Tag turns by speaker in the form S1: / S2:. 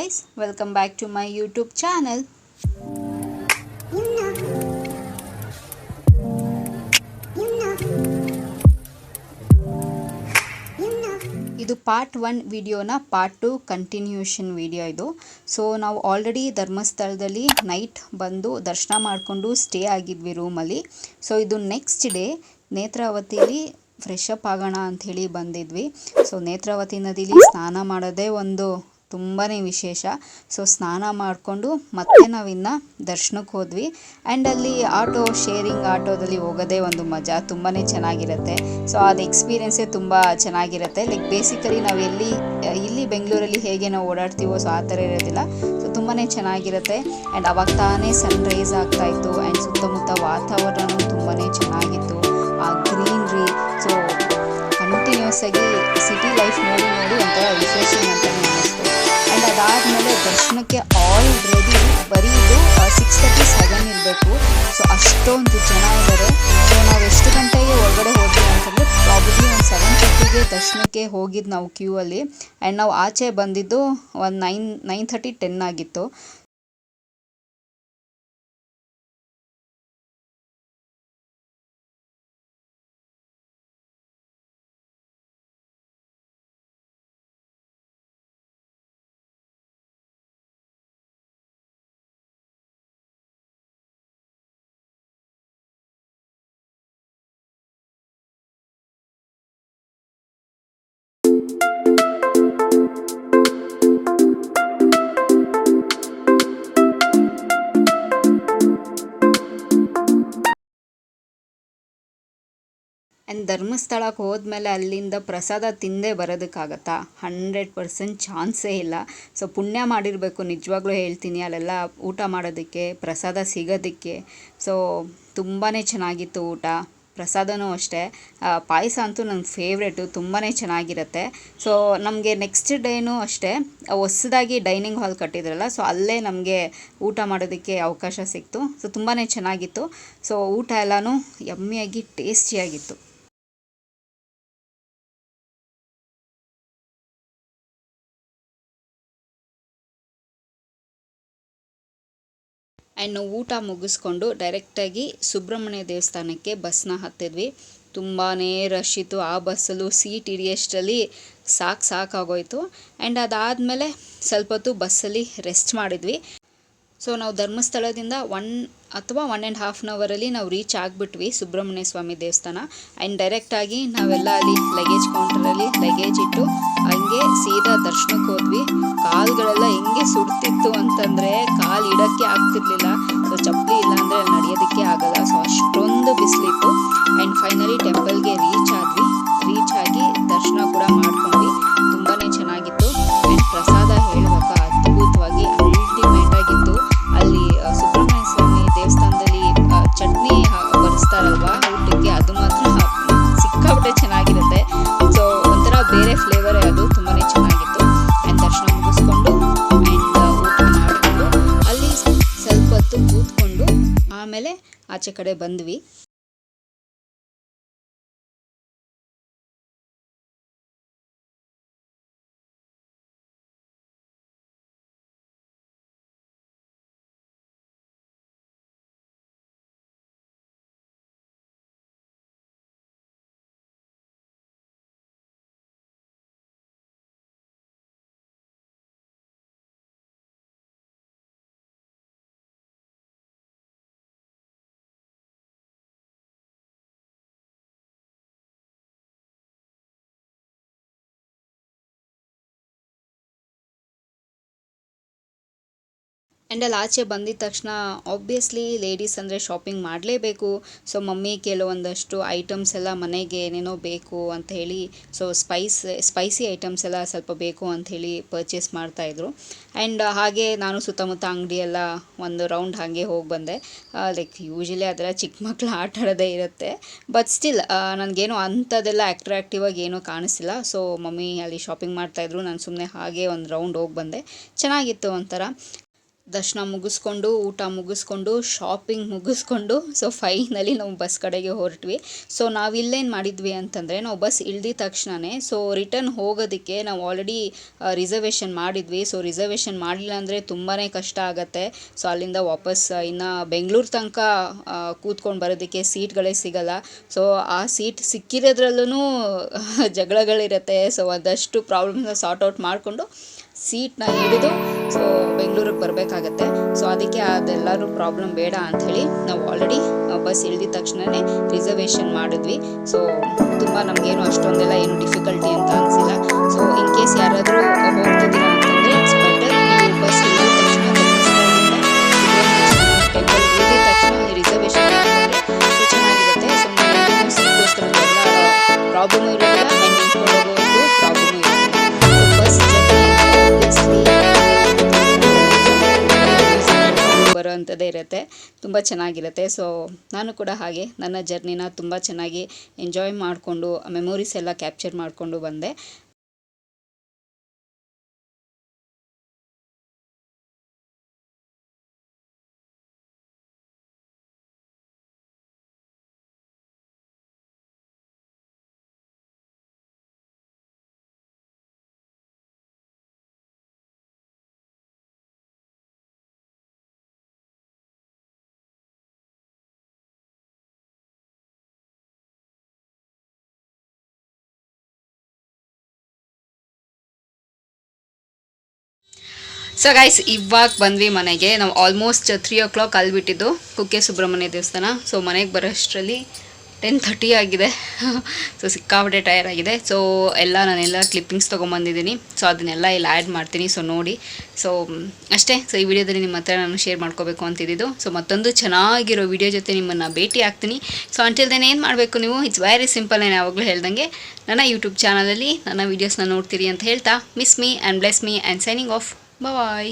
S1: guys, welcome back to my YouTube channel. ಇದು part 1 ವಿಡಿಯೋನ part 2 continuation video ಇದು. So ನಾವು ಆಲ್ರೆಡಿ ಧರ್ಮಸ್ಥಳದಲ್ಲಿ ನೈಟ್ ಬಂದು ದರ್ಶನ ಮಾಡಿಕೊಂಡು ಸ್ಟೇ ಆಗಿದ್ವಿ ರೂಮಲ್ಲಿ. ಸೊ ಇದು ನೆಕ್ಸ್ಟ್ ಡೇ ನೇತ್ರಾವತಿಲಿ ಫ್ರೆಶ್ ಅಪ್ ಆಗೋಣ ಅಂಥೇಳಿ ಬಂದಿದ್ವಿ. ಸೊ ನೇತ್ರಾವತಿ ನದಿಲಿ ಸ್ನಾನ ಮಾಡೋದೇ ಒಂದು ತುಂಬಾ ವಿಶೇಷ. ಸೊ ಸ್ನಾನ ಮಾಡಿಕೊಂಡು ಮತ್ತೆ ನಾವಿನ್ನು ದರ್ಶನಕ್ಕೆ ಹೋದ್ವಿ. ಆ್ಯಂಡ್ ಅಲ್ಲಿ ಶೇರಿಂಗ್ ಆಟೋದಲ್ಲಿ ಹೋಗೋದೇ ಒಂದು ಮಜಾ, ತುಂಬಾ ಚೆನ್ನಾಗಿರುತ್ತೆ. ಸೊ ಅದು ಎಕ್ಸ್ಪೀರಿಯೆನ್ಸೇ ತುಂಬ ಚೆನ್ನಾಗಿರುತ್ತೆ. ಲೈಕ್ ಬೇಸಿಕಲಿ ನಾವು ಇಲ್ಲಿ ಬೆಂಗಳೂರಲ್ಲಿ ಹೇಗೆ ನಾವು ಓಡಾಡ್ತೀವೋ ಸೊ ಆ ಥರ ಇರೋದಿಲ್ಲ. ಸೊ ತುಂಬಾ ಚೆನ್ನಾಗಿರುತ್ತೆ. ಆ್ಯಂಡ್ ಅವಾಗ ತಾನೇ ಸನ್ರೈಸ್ ಆಗ್ತಾಯಿತ್ತು. ಆ್ಯಂಡ್ ಸುತ್ತಮುತ್ತ ವಾತಾವರಣ ತುಂಬಾ ಚೆನ್ನಾಗಿತ್ತು. ಆ ಗ್ರೀನ್ರಿ, ಸೊ ಕಂಟಿನ್ಯೂಸ್ ಆಗಿ ಸಿಟಿ ಲೈಫ್ ನೋಡಿ ಒಂಥರ ರಿಫ್ರೆಶಿಂಗ್ ಅಂತಲೇ ಅನ್ನಿಸ್ತು. ಆ್ಯಂಡ್ ಅದಾದಮೇಲೆ ದರ್ಶನಕ್ಕೆ ಆಲ್ರೆಡಿ ಬರೀ ಇದು 6:37 ಇರಬೇಕು. ಸೊ ಅಷ್ಟೊಂದು ಜನ ಇದ್ದಾರೆ. ಸೊ ನಾವು ಎಷ್ಟು ಗಂಟೆಗೆ ಒಳಗಡೆ ಹೋದ್ವಿ ಅಂತಂದರೆ ಪ್ರಾಬಬ್ಲಿ ಒಂದು 7:30ಗೆ ದರ್ಶನಕ್ಕೆ ಹೋಗಿದ್ದು ನಾವು ಕ್ಯೂ ಅಲ್ಲಿ. ಆ್ಯಂಡ್ ನಾವು ಆಚೆ ಬಂದಿದ್ದು ಒಂದು 9:30 10 ಆಗಿತ್ತು. ಆ್ಯಂಡ್ ಧರ್ಮಸ್ಥಳಕ್ಕೆ ಹೋದ್ಮೇಲೆ ಅಲ್ಲಿಂದ ಪ್ರಸಾದ ತಿಂದೇ ಬರೋದಕ್ಕಾಗತ್ತಾ? 100% ಚಾನ್ಸೇ ಇಲ್ಲ. ಸೊ ಪುಣ್ಯ ಮಾಡಿರಬೇಕು ನಿಜವಾಗ್ಲೂ ಹೇಳ್ತೀನಿ ಅಲ್ಲೆಲ್ಲ ಊಟ ಮಾಡೋದಕ್ಕೆ, ಪ್ರಸಾದ ಸಿಗೋದಕ್ಕೆ. ಸೊ ತುಂಬಾ ಚೆನ್ನಾಗಿತ್ತು ಊಟ, ಪ್ರಸಾದನೂ ಅಷ್ಟೇ. ಪಾಯಸ ಅಂತೂ ನನ್ನ ಫೇವ್ರೇಟು, ತುಂಬಾ ಚೆನ್ನಾಗಿರುತ್ತೆ. ಸೊ ನಮಗೆ ನೆಕ್ಸ್ಟ್ ಡೇನೂ ಅಷ್ಟೇ ಹೊಸದಾಗಿ ಡೈನಿಂಗ್ ಹಾಲ್ ಕಟ್ಟಿದ್ರಲ್ಲ, ಸೊ ಅಲ್ಲೇ ನಮಗೆ ಊಟ ಮಾಡೋದಕ್ಕೆ ಅವಕಾಶ ಸಿಕ್ತು. ಸೊ ತುಂಬಾ ಚೆನ್ನಾಗಿತ್ತು. ಸೊ ಊಟ ಎಲ್ಲನೂ ಯಮ್ಮಿಯಾಗಿ ಟೇಸ್ಟಿಯಾಗಿತ್ತು. ಆ್ಯಂಡ್ ನಾವು ಊಟ ಮುಗಿಸ್ಕೊಂಡು ಡೈರೆಕ್ಟಾಗಿ ಸುಬ್ರಹ್ಮಣ್ಯ ದೇವಸ್ಥಾನಕ್ಕೆ ಬಸ್ನ ಹತ್ತಿದ್ವಿ. ತುಂಬಾ ರಶ್ ಇತ್ತು. ಆ ಬಸ್ಸಲ್ಲೂ ಸೀಟ್ ಹಿಡಿಯೋಷ್ಟರಲ್ಲಿ ಸಾಕಾಗೋಯ್ತು. ಆ್ಯಂಡ್ ಅದಾದಮೇಲೆ ಸ್ವಲ್ಪ ಹೊತ್ತು ಬಸ್ಸಲ್ಲಿ ರೆಸ್ಟ್ ಮಾಡಿದ್ವಿ. ಸೊ ನಾವು ಧರ್ಮಸ್ಥಳದಿಂದ 1 ಅಥವಾ 1.5 ಅವರಲ್ಲಿ ನಾವು ರೀಚ್ ಆಗಿಬಿಟ್ವಿ ಸುಬ್ರಹ್ಮಣ್ಯ ಸ್ವಾಮಿ ದೇವಸ್ಥಾನ. ಆ್ಯಂಡ್ ಡೈರೆಕ್ಟಾಗಿ ನಾವೆಲ್ಲ ಅಲ್ಲಿ ಲಗೇಜ್ ಕೌಂಟರಲ್ಲಿ ಲಗೇಜ್ ಇಟ್ಟು ಹಂಗೆ ಸೀದಾ ದರ್ಶನಕ್ಕೆ ಹೋದ್ವಿ. ಕಾಲುಗಳೆಲ್ಲ ಹೆಂಗೆ ಸುಡ್ತಿತ್ತು ಅಂತಂದರೆ ಕಾಲು ಇಡೋಕ್ಕೆ ಆಗ್ತಿರ್ಲಿಲ್ಲ. ಸೊ ಚಪ್ಪಲಿ ಇಲ್ಲ ಅಂದರೆ ನಡೆಯೋದಕ್ಕೆ ಆಗಲ್ಲ. ಸೊ ಅಷ್ಟೊಂದು ಬಿಸಿಲಿತ್ತು. ಆ್ಯಂಡ್ ಫೈನಲಿ ಟೆಂಪಲ್ಗೆ ರೀಚ್ ಆಗಿ ದರ್ಶನ ಕೂಡ ಮಾಡ್ಕೊಂಡ್ವಿ. ತುಂಬಾ ಚೆನ್ನಾಗಿತ್ತು. ಆ್ಯಂಡ್ ಪ್ರಸಾದ ಹೇಳಬೇಕಾ, ಅದ್ಭುತವಾಗಿ ಅಲ್ಟಿಮೇಟ್ ಆಗಿತ್ತು. ಅಲ್ಲಿ ಸುಬ್ರಹ್ಮಣ್ಯ ಸ್ವಾಮಿ ದೇವಸ್ಥಾನದಲ್ಲಿ ಚಟ್ನಿ ಬರೆಸ್ತಾರಲ್ವಾ ಊಟಕ್ಕೆ, ಅದು ಮಾತ್ರ ಸಿಕ್ಕಾಪಟ್ಟೆ ಚೆನ್ನಾಗಿರುತ್ತೆ. ಸೊ ಒಂಥರ ಬೇರೆ ಫ್ಲೇವರೇ ಅದು, ತುಂಬಾ ಚೆನ್ನಾಗಿತ್ತು. ಆ್ಯಂಡ್ ದರ್ಶನ ಮುಗಿಸ್ಕೊಂಡು ಆ್ಯಂಡ್ ಊಟ ಮಾಡಿಕೊಂಡು ಅಲ್ಲಿ ಸ್ವಲ್ಪ ಹೊತ್ತು ಕೂತ್ಕೊಂಡು ಆಮೇಲೆ ಆಚೆ ಕಡೆ ಬಂದ್ವಿ. ಆ್ಯಂಡ್ ಅಲ್ಲಿ ಆಚೆ ಬಂದಿದ ತಕ್ಷಣ ಆಬ್ವಿಯಸ್ಲಿ ಲೇಡೀಸ್ ಅಂದರೆ ಶಾಪಿಂಗ್ ಮಾಡಲೇಬೇಕು. ಸೊ ಮಮ್ಮಿ ಕೆಲವೊಂದಷ್ಟು ಐಟಮ್ಸ್ ಎಲ್ಲ ಮನೆಗೆ ಏನೇನೋ ಬೇಕು ಅಂತ ಹೇಳಿ, ಸೊ ಸ್ಪೈಸಿ ಐಟಮ್ಸ್ ಎಲ್ಲ ಸ್ವಲ್ಪ ಬೇಕು ಅಂಥೇಳಿ ಪರ್ಚೇಸ್ ಮಾಡ್ತಾಯಿದ್ರು. ಆ್ಯಂಡ್ ಹಾಗೆ ನಾನು ಸುತ್ತಮುತ್ತ ಅಂಗಡಿ ಎಲ್ಲ ಒಂದು ರೌಂಡ್ ಹಾಗೆ ಹೋಗಿ ಬಂದೆ. ಲೈಕ್ ಯೂಶಲಿ ಅದೆಲ್ಲ ಚಿಕ್ಕ ಮಕ್ಕಳು ಆಟ ಆಡೋದೇ ಇರುತ್ತೆ. ಬಟ್ ಸ್ಟಿಲ್ ನನಗೇನು ಅಂಥದ್ದೆಲ್ಲ ಅಟ್ರಾಕ್ಟಿವ್ ಆಗಿ ಏನೂ ಕಾಣಿಸಿಲ್ಲ. ಸೊ ಮಮ್ಮಿ ಅಲ್ಲಿ ಶಾಪಿಂಗ್ ಮಾಡ್ತಾಯಿದ್ರು, ನಾನು ಸುಮ್ಮನೆ ಹಾಗೆ ಒಂದು ರೌಂಡ್ ಹೋಗಿ ಬಂದೆ. ಚೆನ್ನಾಗಿತ್ತು ಒಂಥರ. ದರ್ಶನ ಮುಗಿಸ್ಕೊಂಡು, ಊಟ ಮುಗಿಸ್ಕೊಂಡು, ಶಾಪಿಂಗ್ ಮುಗಿಸ್ಕೊಂಡು, ಸೊ ಫೈನಲಿ ನಾವು ಬಸ್ ಕಡೆಗೆ ಹೊರಟ್ವಿ. ಸೊ ನಾವಿಲ್ಲೇನು ಮಾಡಿದ್ವಿ ಅಂತಂದರೆ, ನಾವು ಬಸ್ ಇಳ್ದಿದ ತಕ್ಷಣವೇ ಸೊ ರಿಟರ್ನ್ ಹೋಗೋದಕ್ಕೆ ನಾವು ಆಲ್ರೆಡಿ ರಿಸರ್ವೇಷನ್ ಮಾಡಿದ್ವಿ. ಸೊ ರಿಸರ್ವೇಷನ್ ಮಾಡಲಿಲ್ಲ ಅಂದರೆ ತುಂಬಾ ಕಷ್ಟ ಆಗುತ್ತೆ. ಸೊ ಅಲ್ಲಿಂದ ವಾಪಸ್ ಇನ್ನು ಬೆಂಗಳೂರು ತನಕ ಕೂತ್ಕೊಂಡು ಬರೋದಕ್ಕೆ ಸೀಟ್ಗಳೇ ಸಿಗಲ್ಲ. ಸೊ ಆ ಸೀಟ್ ಸಿಕ್ಕಿರೋದ್ರಲ್ಲೂ ಜಗಳಗಳಿರುತ್ತೆ. ಸೊ ಒಂದಷ್ಟು ಪ್ರಾಬ್ಲಮ್ನ ಸಾರ್ಟ್ ಔಟ್ ಮಾಡಿಕೊಂಡು ಸೀಟ್ನ ಹಿಡಿದು ಸೊ ಬೆಂಗಳೂರಿಗೆ ಬರಬೇಕಾಗತ್ತೆ. ಸೊ ಅದಕ್ಕೆ ಅದೆಲ್ಲರೂ ಪ್ರಾಬ್ಲಮ್ ಬೇಡ ಅಂಥೇಳಿ ನಾವು ಆಲ್ರೆಡಿ ಬಸ್ ಇಳಿದ ತಕ್ಷಣವೇ ರಿಸರ್ವೇಷನ್ ಮಾಡಿದ್ವಿ. ಸೊ ತುಂಬ ನಮಗೇನು ಅಷ್ಟೊಂದೆಲ್ಲ ಏನು ಡಿಫಿಕಲ್ಟಿ ಅಂತ ಅನಿಸಿಲ್ಲ. ಸೊ ಇನ್ ಕೇಸ್ ಯಾರಾದರೂ ಹೋಗ್ತಿದ್ದೀರಾ ಅಂತಂದರೆ ಇಟ್ಸ್ ಬೆಟರ್ ನೀವು ಬಸ್ ಇಳಿದ ತಕ್ಷಣ ಟೆಂಪಲ್ ಇಳಿದ ತಕ್ಷಣ ರಿಸರ್ವೇಷನ್ ಮಾಡಿದ್ರೆ ಸೊ ಚೆನ್ನಾಗಿರುತ್ತೆ. ಸೊ ನೀವು ಸೀಟ್ಗೋಸ್ಕರ ಪ್ರಾಬ್ಲಮ್ ಇರೋದಿಲ್ಲ ಆ್ಯಂಡ್ ನಿಂತ್ಕೊಂಡು ಹೋಗೋದು ಪ್ರಾಬ್ಲಮ್ ಇರೋದಿಲ್ಲ. ಸೊ ಬಸ್ ಬರೋವಂಥದ್ದೇ ಇರುತ್ತೆ, ತುಂಬ ಚೆನ್ನಾಗಿರುತ್ತೆ. ಸೊ ನಾನು ಕೂಡ ಹಾಗೆ ನನ್ನ ಜರ್ನಿನ ತುಂಬ ಚೆನ್ನಾಗಿ ಎಂಜಾಯ್ ಮಾಡಿಕೊಂಡು ಮೆಮೊರೀಸ್ ಎಲ್ಲ ಕ್ಯಾಪ್ಚರ್ ಮಾಡಿಕೊಂಡು ಬಂದೆ. ಸೊ ಗೈಸ್ ಇವಾಗ ಬಂದ್ವಿ ಮನೆಗೆ. ನಾವು ಆಲ್ಮೋಸ್ಟ್ 3 o'clock ಅಲ್ಲಿ ಬಿಟ್ಟಿದ್ದು ಕುಕ್ಕೆ ಸುಬ್ರಹ್ಮಣ್ಯ ದೇವಸ್ಥಾನ. ಸೊ ಮನೆಗೆ ಬರೋಷ್ಟರಲ್ಲಿ 10:30 ಆಗಿದೆ. ಸೊ ಸಿಕ್ಕಾಪಟ್ಟೆ ಟೈರ್ ಆಗಿದೆ. ಸೊ ನಾನೆಲ್ಲ ಕ್ಲಿಪ್ಪಿಂಗ್ಸ್ ತೊಗೊಂಬಂದಿದ್ದೀನಿ. ಸೊ ಅದನ್ನೆಲ್ಲ ಇಲ್ಲಿ ಆ್ಯಡ್ ಮಾಡ್ತೀನಿ. ಸೊ ನೋಡಿ. ಸೊ ಅಷ್ಟೇ. ಸೊ ಈ ವಿಡಿಯೋದಲ್ಲಿ ನಿಮ್ಮ ಹತ್ರ ನಾನು ಶೇರ್ ಮಾಡ್ಕೋಬೇಕು ಅಂತಿದ್ದು. ಸೊ ಮತ್ತೊಂದು ಚೆನ್ನಾಗಿರೋ ವಿಡಿಯೋ ಜೊತೆ ನಿಮ್ಮನ್ನು ಭೇಟಿ ಆಗ್ತೀನಿ. ಸೊ ಅಂಟಿಲ್ ದೆನ್ ಏನು ಮಾಡಬೇಕು ನೀವು, ಇಟ್ಸ್ ವೆರಿ ಸಿಂಪಲ್. ನಾನು ಯಾವಾಗಲೂ ಹೇಳ್ದಂಗೆ ನನ್ನ ಯೂಟ್ಯೂಬ್ ಚಾನಲಲ್ಲಿ ನನ್ನ ವೀಡಿಯೋಸ್ನ ನೋಡ್ತೀರಿ ಅಂತ ಹೇಳ್ತಾ miss me and bless me and signing off. Bye.